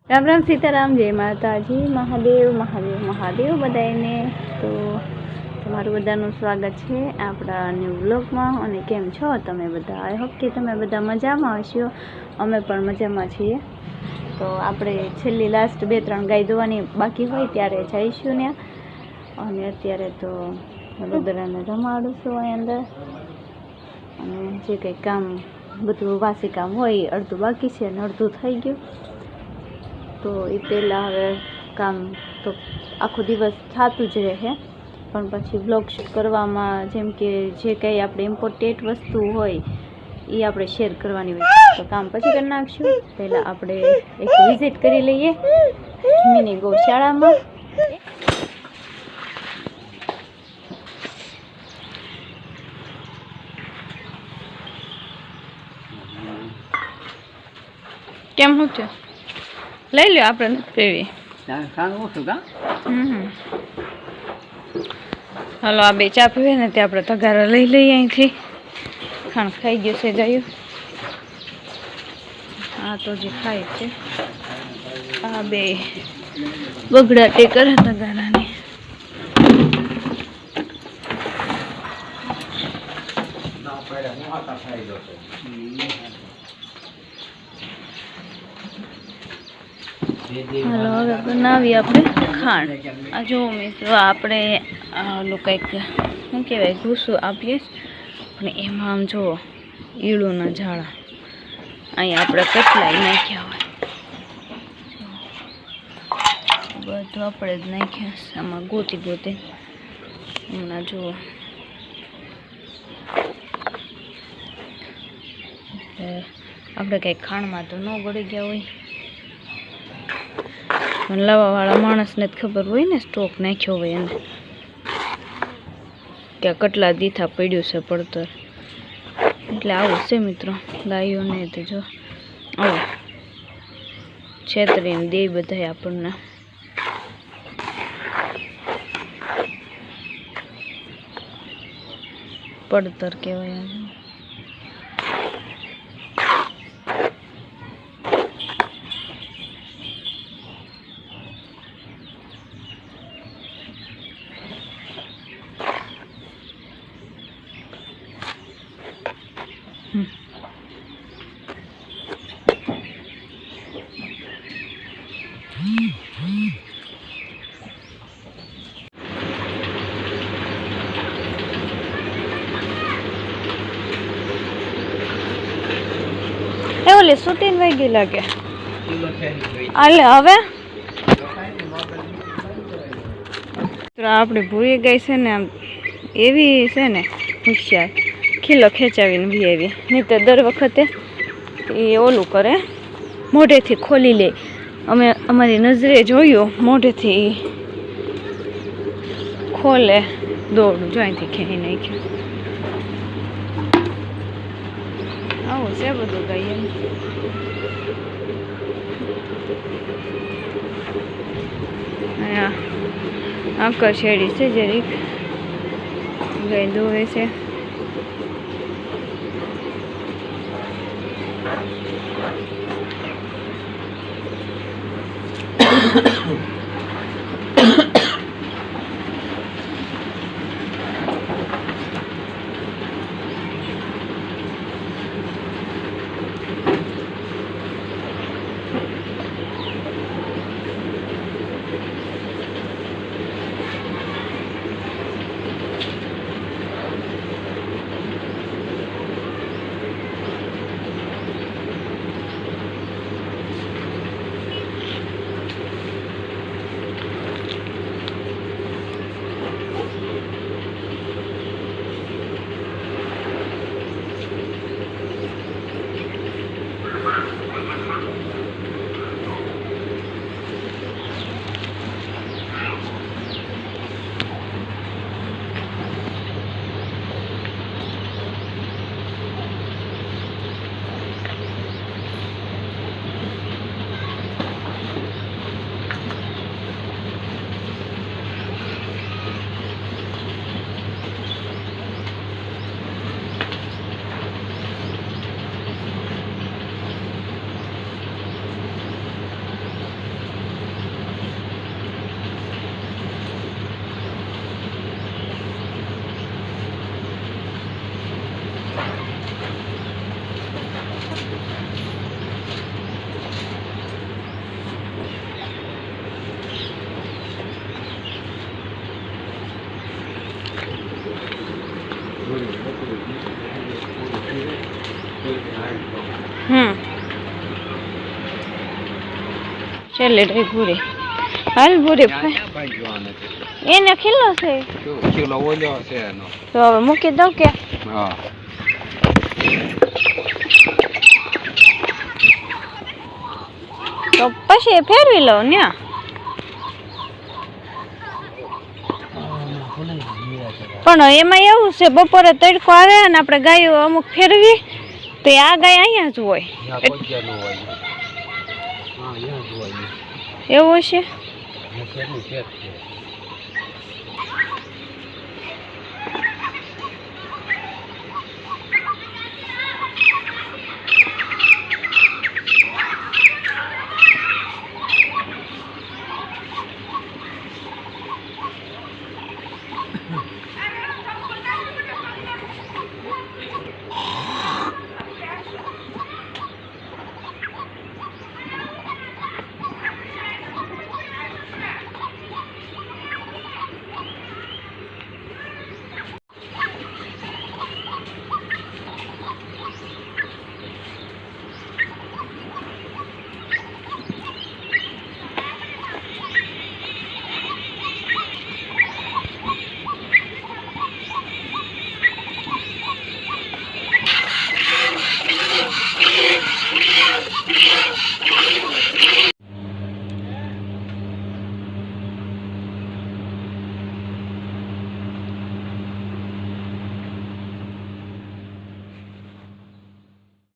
राम राम सीताराम जय माताजी महादेव महादेव महादेव बधाने। तो તમારું બધાનું સ્વાગત છે આપણા ન્યૂ વ્લોગમાં। અને કેમ છો તમે બધા? આઈ હોપ કે તમે બધા મજામાં હશો। અમે પણ મજામાં છીએ। તો આપણે છેલ્લી લાસ્ટ 2-3 ગાય દોવાની બાકી હોય ત્યારે જઈશું ને। અને અત્યારે તો રુદ્રને રમાડું છું અહીં અંદર। અને જે કંઈ કામ બધું વાસી કામ હોય અડધું બાકી છે અને અડધું થઈ ગયું। તો એ પહેલાં હવે કામ તો આખો દિવસ થતું જ રહે, પણ પછી બ્લોગ શૂટ કરવામાં જેમ કે જે કંઈ આપણે ઇમ્પોર્ટન્ટ વસ્તુ હોય એ આપણે શેર કરવાની હોય તો કામ પછી કરી નાખશું। પહેલાં આપણે એક વિઝિટ કરી લઈએ મિની ગૌશાળામાં। કેમ શું છે? લઈ લ્યો, આપણે નથી પીવી। હાલો, આ બે ચા પીવે ને તે આપણે તગારા લઈ લઈએ અહીંથી। ખાણ ખાઈ ગયું છે જાયું। આ તો જે ખાય છે આ બે બગડા તે કરે તગારાની। હાલો, હવે બનાવીએ આપણે ખાંડ। આ જો મિત્રો આપણે ઓલું કંઈક શું કહેવાય ભૂસું આપીએ પણ એમાં આમ જુઓ ઈળુના ઝાડા અહીંયા આપણે કેટલાય નાખ્યા હોય, બધું આપણે જ નાખ્યા આમાં ગોતી ગોતી। હમણાં જુઓ આપણે કંઈક ખાંડમાં તો ન ગળી ગયા હોય, લાવવાવાળા માણસને જ ખબર હોય ને સ્ટોક નાખ્યો હોય એને કે કેટલા દીથા પડ્યું છે પડતર। એટલે આવું છે મિત્રો ગાયોને તો જો આવું છેતરીને દે બધા આપણને। પડતર કહેવાય। ઓલે શૂટિંગ વહી ગઈ લાગે। હાલે હવે આપણે ભૂઈ ગઈ છે ને, આમ એવી છે ને હોશિયાર, ખીલો ખેંચાવીને બી એવી નહીં તો દર વખતે એ ઓલું કરે મોઢેથી ખોલી લે। અમે અમારી નજરે જોયું મોઢેથી ખોલે દોડું જો અહીંથી ખેંચી નાખ્યું। આવું છે બધું ગાય। આંકર શેડી છે જરીક ગાય દોવે છે। છેલ્લે રહી ભૂરી હાલ ભૂરી એને ખીલો છે કિલો ઓલ્યો છે એનો તો હવે મૂકી દઉં કે હા તો પછી ફેરવી લો ને પણ એમાં એવું છે બપોરે તડકો આવે ને આપણે ગાયો અમુક ફેરવી તો આ ગાય અહીંયા જ હોય એવું છે